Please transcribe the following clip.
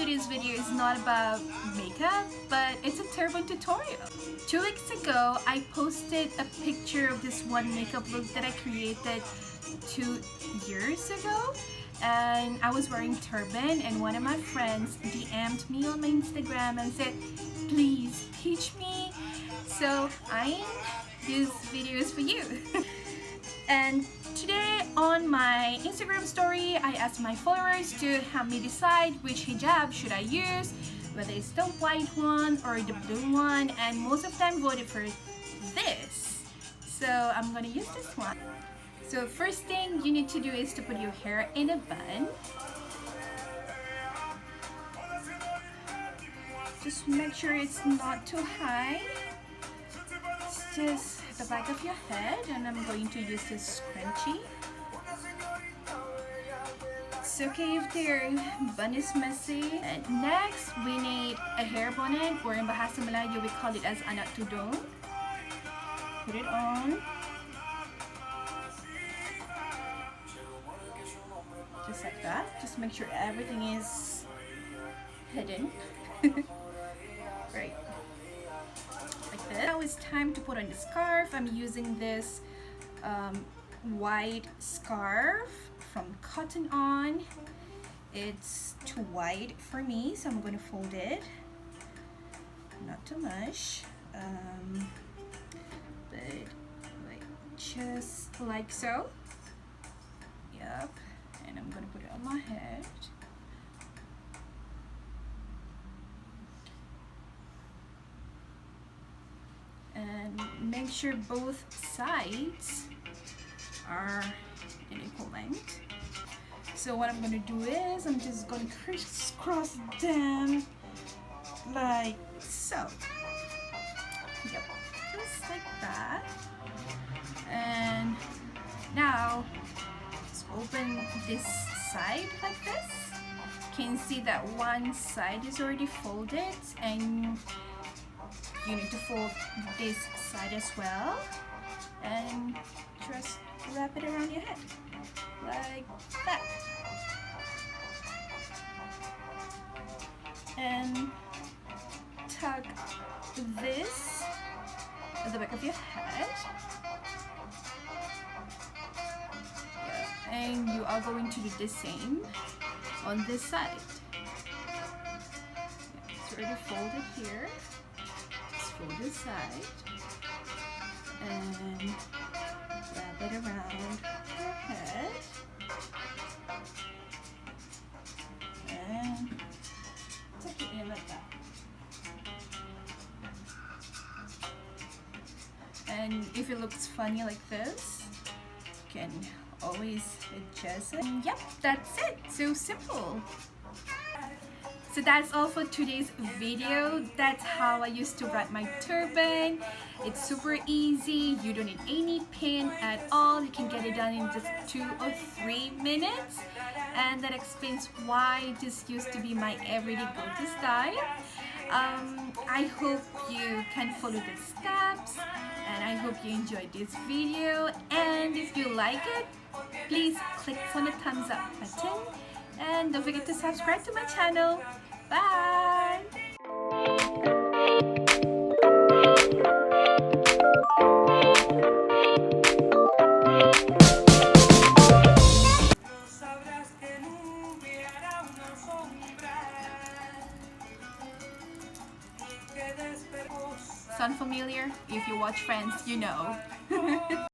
today's video is not about makeup, but it's a turban tutorial. 2 weeks ago, I posted a picture of this one makeup look that I created 2 years ago, and I was wearing turban, and one of my friends DM'd me on my Instagram and said, please teach me. So this video is for you. And today on my Instagram story, I asked my followers to help me decide which hijab should I use, whether it's the white one or the blue one, and most of them voted for this. So I'm gonna use this one. So first thing you need to do is to put your hair in a bun. Just make sure it's not too high. It's just the back of your head, and I'm going to use this scrunchie. It's okay if their bun is messy. And next, we need a hair bonnet, or in Bahasa Melayu we call it as anak tudung. Put it on. Just like that. Just make sure everything is hidden. Right. Like this. Now it's time to put on the scarf. I'm using this white scarf from Cotton On. It's too wide for me, so I'm going to fold it. Not too much. But like just like so. Yep. And I'm going to put it on my head. And make sure both sides are in equal length. So what I'm going to do is I'm just going to crisscross them like so. Yep, just like that. And now let's open this side like this. You can see that one side is already folded, and you need to fold this side as well, and just wrap it around your head like that, and tuck this at the back of your head. Yeah. And you are going to do the same on this side. Yeah, it's already folded here. Fold this side and wrap it around your head, and tuck it in like that. And if it looks funny like this, you can always adjust it. And yep, that's it. So simple. So that's all for today's video. That's how I used to wrap my turban. It's super easy. You don't need any pin at all. You can get it done in just 2 or 3 minutes. And that explains why this used to be my everyday go-to style. I hope you can follow the steps, and I hope you enjoyed this video. And if you like it, please click on the thumbs up button. And don't forget to subscribe to my channel. Bye! Sound familiar? If you watch Friends, you know.